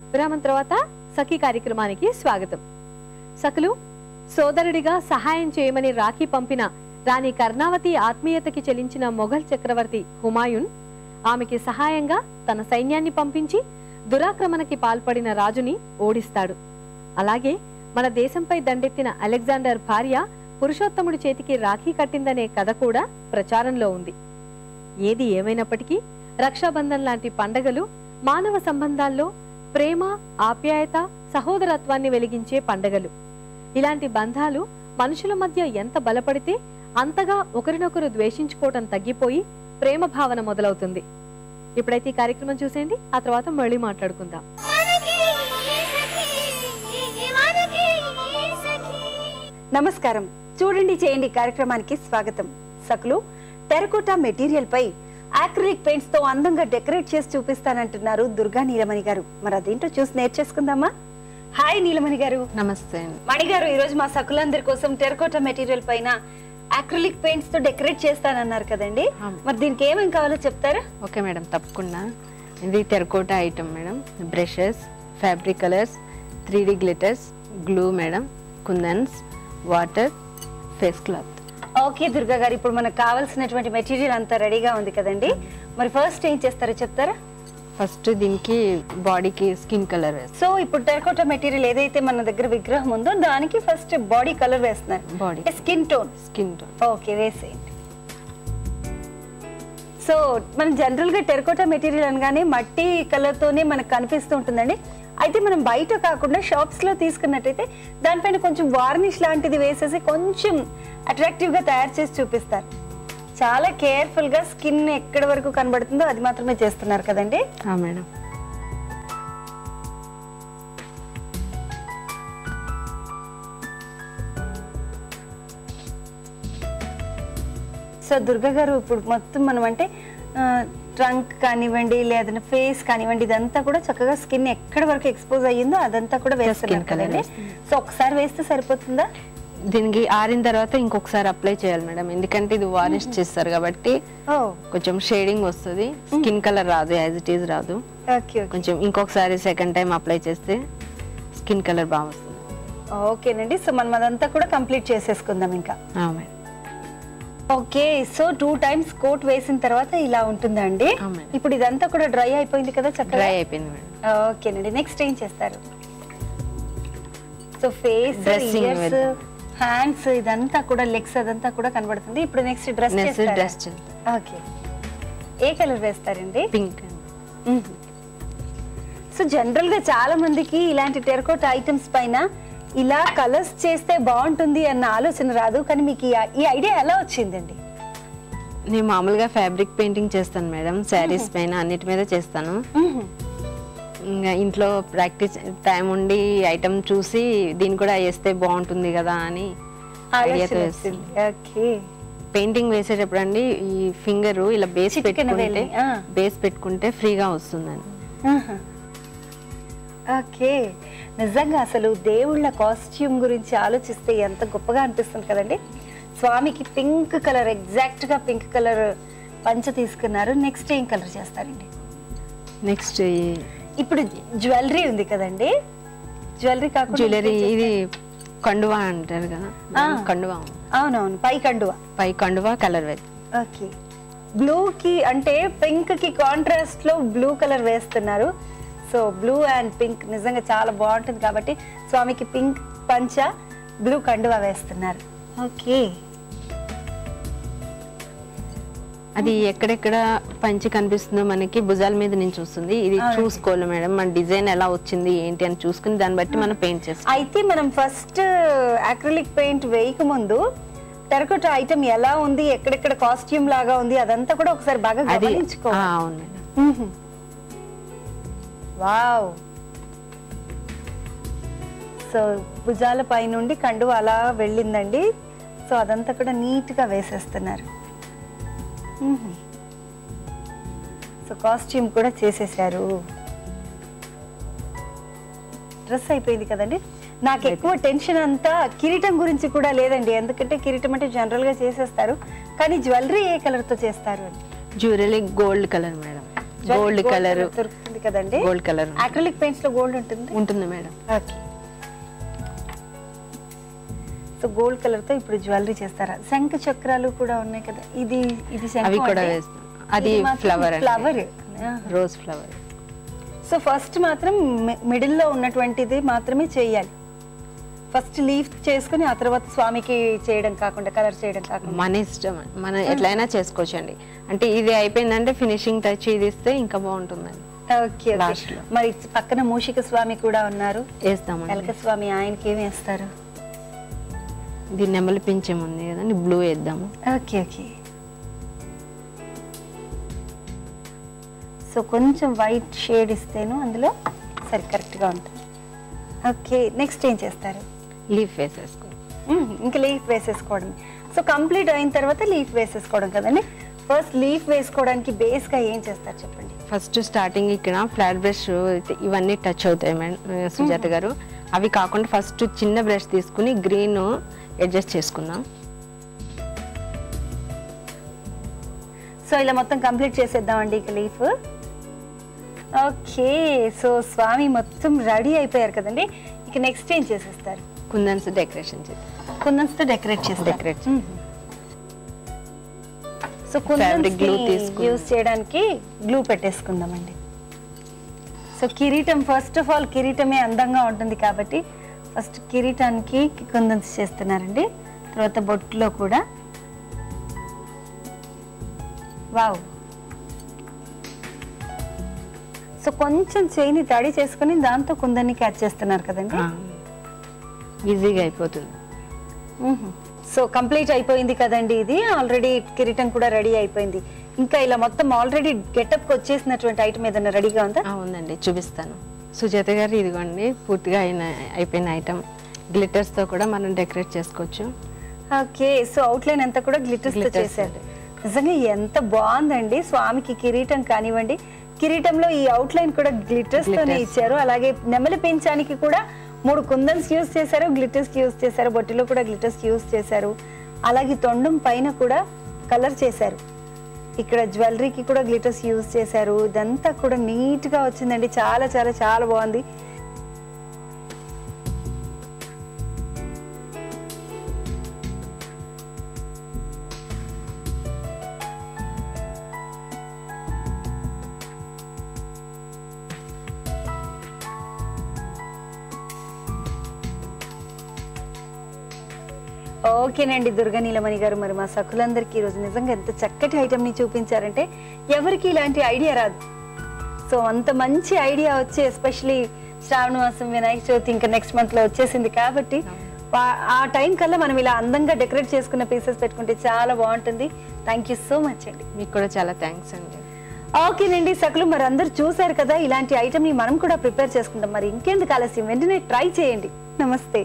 విరామం తర్వాత సఖీ కార్యక్రమానికి స్వాగతం. సఖులు, సోదరుడిగా సహాయం చేయమని రాఖీ పంపిన రాణి కర్ణావతి ఆత్మీయతకి చెలించిన మొఘల్ చక్రవర్తి హుమాయూన్ ఆమెకి సహాయంగా తన సైన్యాన్ని పంపించి దురాక్రమణకి పాల్పడిన రాజుని ఓడిస్తాడు. అలాగే మన దేశంపై దండెత్తిన అలెగ్జాండర్ భార్య పురుషోత్తముడి చేతికి రాఖీ కట్టిందనే కథ కూడా ప్రచారంలో ఉంది. ఏది ఏమైనప్పటికీ రక్షాబంధన్ లాంటి పండగలు మానవ సంబంధాల్లో ప్రేమ, ఆప్యాయత, సహోదరత్వాన్ని వెలిగించే పండగలు. ఇలాంటి బంధాలు మనుషుల మధ్య ఎంత బలపడితే అంతగా ఒకరినొకరు ద్వేషించుకోవటం తగ్గిపోయి ప్రేమ భావన మొదలవుతుంది. ఇప్పుడైతే ఈ కార్యక్రమం చూసేయండి, ఆ తర్వాత మళ్ళీ మాట్లాడుకుందాం. నమస్కారం. చూడండి చేయండి కార్యక్రమానికి స్వాగతం. సకులు, టెరకోటా మెటీరియల్ పై అక్రిలిక్ పెయింట్స్ తో అందంగా డెకరేట్ చేసి చూపిస్తానంటున్నారు దుర్గా నీలమణి గారు. మరి అదేంటో చూసి నేర్చేసుకుందామా? హాయ్ నీలమణి గారు. నమస్తే మణి గారు, ఈ రోజు మా సకులందరి కోసం టెరకోటా మెటీరియల్ పైన అక్రిలిక్ పెయింట్స్ తో డెకరేట్ చేస్తానన్నారు కదండి, మరి దీనికి ఏమేమి కావాలో చెప్తారా? ఓకే మేడం, తప్పకుండా. ఇది terracotta item madam. Brushes, fabric colours, 3D glitters, glue madam, kundans, water, face cloth. Okay Durga garu, ఇప్పుడు మనకు కావాల్సినటువంటి మెటీరియల్ అంతా రెడీగా ఉంది కదండి, మరి ఫస్ట్ ఏం చేస్తారో చెప్తారా? ఫస్ట్ దీనికి బాడీకి స్కిన్ కలర్ వేస్తాం. సో ఇప్పుడు టెరకోటా మెటీరియల్ ఏదైతే మన దగ్గర విగ్రహం ఉందో దానికి ఫస్ట్ బాడీ కలర్ వేస్తున్నారు. Body skin tone. ఓకే, వేసేయండి. సో మనం జనరల్ గా టెరకోటా మెటీరియల్ అనగానే మట్టి కలర్ తోనే మనకు కనిపిస్తూ ఉంటుందండి. అయితే మనం బయట కాకుండా షాప్స్ లో తీసుకున్నట్టయితే దానిపైన కొంచెం వార్నిష్ లాంటిది వేసేసి కొంచెం అట్రాక్టివ్ గా తయారు చేసి చూపిస్తారు. చాలా కేర్ఫుల్ గా స్కిన్ ఎక్కడి వరకు కనబడుతుందో అది మాత్రమే చేస్తున్నారు కదండి. మేడం. సో దుర్గా గారు, ఇప్పుడు మొత్తం మనం అంటే ట్రంక్ కానివ్వండి లేదంటే ఫేస్ కానివ్వండి ఇదంతా కూడా చక్కగా స్కిన్ ఎక్కడి వరకు ఎక్స్పోజ్ అయ్యిందో అదంతా కూడా వేస్తున్నారు కదండి. సో ఒకసారి వేస్తే సరిపోతుందా? దీనికి ఆరిన తర్వాత ఇంకొకసారి అప్లై చేయాలి మేడం, ఎందుకంటే ఇది వార్నిష్ చేస్తారు కాబట్టి కొంచెం షేడింగ్ వస్తుంది, స్కిన్ కలర్ రాదు, యాజ్ ఇట్ ఈజ్ రాదు. కొంచెం ఇంకొకసారి సెకండ్ టైం అప్లై చేస్తే స్కిన్ కలర్ బాగా వస్తుంది. ఓకేనండి, సో మనం అదంతా కూడా కంప్లీట్ చేసేసుకుందాం ఇంకా. Madam. Okay, so 2 times coat వేసిన తర్వాత ఇలా ఉంటుందండి. ఇప్పుడు ఇదంతా కూడా డ్రై అయిపోయింది కదా, చక్కగా డ్రై అయిపోయింది మేడం. ఓకేనండి, నెక్స్ట్ ఏం చేస్తారు? సో ఫేస్, ఇయర్స్, హ్యాండ్స్ ఇదంతా కూడా, లెగ్స్ అదంతా కూడా కనబడుతుంది. ఇప్పుడు నెక్స్ట్ డ్రెస్. ఓకే, ఏ కలర్ వేస్తారండి? పింక్. సో జనరల్ గా చాలా మందికి ఇలాంటి టెరకోటా ఐటమ్స్ పైన ఇలా కలర్స్ చేస్తే బాగుంటుంది అన్న ఆలోచన రాదు, కానీ మీకు ఈ ఐడియా ఎలా వచ్చిందండి? నేను మామూలుగా ఫ్యాబ్రిక్ పెయింటింగ్ చేస్తాను మేడం, శారీస్ పైన అన్నిటి మీద చేస్తాను. ఇంకా ఇంట్లో ప్రాక్టీస్ టైం ఉండి ఐటమ్ చూసి దీన్ని కూడా వేస్తే బాగుంటుంది కదా అని ఐడియాతో వేస్తుంది. పెయింటింగ్ వేసేటప్పుడు అండి ఈ ఫింగర్ ఇలా బేస్ పెట్టుకుంటే ఫ్రీగా వస్తుందని. ఓకే, నిజంగా అసలు దేవుళ్ళ కాస్ట్యూమ్ గురించి ఆలోచిస్తే ఎంత గొప్పగా అనిపిస్తుంది కదండి. స్వామికి పింక్ కలర్, ఎగ్జాక్ట్ గా పింక్ కలర్ పంచ తీసుకున్నారు. నెక్స్ట్ ఏం కలర్ చేస్తారండి? నెక్స్ట్ ఇప్పుడు జ్యువెలరీ ఉంది కదండి, జ్యువెలరీ కాకుండా జ్యువెలరీ ఇది కండువా అంటారు కదా, కండువా. అవునవును, పై కండువా కలర్ వేది. ఓకే, బ్లూ కి అంటే పింక్ కి కాంట్రాస్ట్ లో బ్లూ కలర్ వేస్తున్నారు. సో బ్లూ అండ్ పింక్ నిజంగా చాలా బాగుంటుంది కాబట్టి స్వామికి పింక్ పంచ, బ్లూ కండువా వేస్తున్నారు. ఓకే, అది ఎక్కడెక్కడ పంచి కనిపిస్తుందో మనకి భుజాల మీద నుంచి వస్తుంది. ఇది చూసుకోవాలి మేడం, మన డిజైన్ ఎలా వచ్చింది ఏంటి అని చూసుకుని దాన్ని బట్టి మనం పెయింట్ చేస్తాం. అయితే మనం ఫస్ట్ అక్రిలిక్ పెయింట్ వేయక ముందు టెరకోటా ఐటమ్ ఎలా ఉంది, ఎక్కడెక్కడ కాస్ట్యూమ్ లాగా ఉంది అదంతా కూడా ఒకసారి బాగా గమనించుకోవాలి. అవును మేడం. వావ్, సో భుజాల పై నుండి కండువ అలా వెళ్ళిందండి. సో అదంతా కూడా నీట్ గా వేసేస్తున్నారు. సో కాస్ట్యూమ్ కూడా చేసేసారు. డ్రెస్ అయిపోయింది కదండి. నాకు ఎక్కువ టెన్షన్ అంతా కిరీటం గురించి కూడా లేదండి, ఎందుకంటే కిరీటం అంటే జనరల్ గా చేసేస్తారు, కానీ జ్యువెలరీ ఏ కలర్ తో చేస్తారు? Jewellery gold colour madam, gold colour దొరుకుతుంది ఉంటది కదండి, గోల్డ్ కలర్ అక్రిలిక్ పెయింట్స్ లో గోల్డ్ ఉంటుంది ఉంటుంది madam. Okay. So gold colour తో ఇప్పుడు జ్యువెలరీ చేస్తారా? శంఖ చక్రాలు కూడా ఉన్నాయి కదా, ఇది శంఖం అవి కూడా అంటే వేస్తాం. అది ఇది మాత్రం flower flower. Rose flower. So first మాత్రం మిడిల్ లో ఉన్నటువంటిది మాత్రమే చేయాలి. ఫస్ట్ లీఫ్ చేసుకుని ఆ తర్వాత స్వామికి చేయడం కాకుండా, కలర్ చేయడం కాకుండా మన ఇష్టం, మనం ఎట్లయినా చేసుకోవచ్చు అండి. అంటే ఇది అయిపోయిందంటే ఫినిషింగ్ టచ్ ఇది ఇస్తే ఇంకా బాగుంటుందండి. ఓకే. Last లో. మరి పక్కన మూషిక స్వామి కూడా ఉన్నారు, వేస్తామండి. ఎలక స్వామి, ఆయనకి ఏమి వేస్తారు? ఇది నెమలి పింఛం ఉంది కదండి, బ్లూ వేద్దాము. Okay okay. సో కొంచెం వైట్ షేడ్ ఇస్తేను అందులో సరి కరెక్ట్గా ఉంటుంది. ఓకే, నెక్స్ట్ ఏం చేస్తారు? లీఫ్ వేసేసుకో. ఇంకా లీఫ్ వేసేసుకోవడం. సో కంప్లీట్ అయిన తర్వాత లీఫ్ వేసేసుకోవడం కదండి. ఫస్ట్ లీఫ్ వేసుకోవడానికి బేస్గా ఏం చేస్తారు చెప్పండి? ఫస్ట్ స్టార్టింగ్ ఇక్కడ ఫ్లాట్ బ్రష్ ఇవన్నీ టచ్ అవుతాయి మేడం సుజాత గారు. అవి కాకుండా ఫస్ట్ చిన్న బ్రష్ తీసుకుని గ్రీన్ అడ్జస్ట్ చేసుకుందాం. సో ఇలా మొత్తం కంప్లీట్ చేసేద్దామండి ఇక లీఫ్. ఓకే, సో స్వామి మొత్తం రెడీ అయిపోయారు కదండి. ఇక నెక్స్ట్ ఏం చేసేస్తారు? కుందన్స్ డెకరేషన్ చేద్దాం. కుందన్స్ తో డెకరేట్ చేస్తారు. డెకరేట్ సో కుందన్స్ glue తీసుకుని యూస్ చేయడానికి గ్లూ పెట్టేసుకుందామండి. సో కిరీటం, ఫస్ట్ ఆఫ్ ఆల్ కిరీటమే అందంగా ఉంటుంది కాబట్టి ఫస్ట్ కిరీటానికి కుందన్స్ చేస్తున్నారండి. తర్వాత బొట్టులో కూడా వావ్. సో కొంచెం చేయిని తడి చేసుకుని దాంతో కుందన్ని క్యాచ్ చేస్తున్నారు కదండి. ఈజీగా అయిపోతుంది. సో కంప్లీట్ అయిపోయింది కదండి. ఇది ఆల్రెడీ కిరీటం కూడా రెడీ అయిపోయింది. ఇంకా ఇలా మొత్తం ఆల్రెడీ గెటప్ కి వచ్చేసినటువంటి ఐటమ్ ఏదైనా రెడీగా ఉందా? ఉందండి, చూపిస్తాను. సుజాత గారు ఇదిగోండి పూర్తిగా అయిపోయిన ఐటమ్. గ్లిటర్స్ తో కూడా మనం డెకరేట్ చేసుకోవచ్చు. ఓకే, సో అవుట్లైన్ అంతా కూడా గ్లిటర్స్ తో చేశారు. నిజంగా ఎంత బాగుందండి. స్వామికి కిరీటం కానివ్వండి, కిరీటంలో ఈ అవుట్లైన్ కూడా గ్లిటర్స్ తోనే ఇచ్చారు. అలాగే నెమలి పెంచానికి కూడా 3 కుందన్స్ యూస్ చేశారు, గ్లిటర్స్ యూస్ చేశారు, బొట్టిలో కూడా గ్లిటర్స్ యూస్ చేశారు. అలాగే తొండం పైన కూడా కలర్ చేశారు. ఇక్కడ జ్యువెలరీకి కూడా గ్లిటర్స్ యూస్ చేశారు. ఇదంతా కూడా నీట్ గా వచ్చిందండి. చాలా చాలా చాలా బాగుంది. ఓకేనండి దుర్గానీలమణి గారు, మరి మా సఖులందరికీ ఈరోజు నిజంగా ఎంత చక్కటి ఐటమ్ ని చూపించారంటే ఎవరికి ఇలాంటి ఐడియా రాదు. సో అంత మంచి ఐడియా వచ్చి ఎస్పెషలీ శ్రావణ మాసం, వినాయక చవితి ఇంకా నెక్స్ట్ మంత్ లో వచ్చేసింది కాబట్టి ఆ టైం కల్లా మనం ఇలా అందంగా డెకరేట్ చేసుకున్న పీసెస్ పెట్టుకుంటే చాలా బాగుంటుంది. థ్యాంక్ యూ సో మచ్ అండి. మీకు కూడా చాలా థ్యాంక్స్ అండి. ఓకేనండి సఖులు, మరి అందరు చూసారు కదా, ఇలాంటి ఐటమ్ ని మనం కూడా ప్రిపేర్ చేసుకుంటాం. మరి ఇంకెందుకు ఆలస్యం, వెంటనే ట్రై చేయండి. నమస్తే.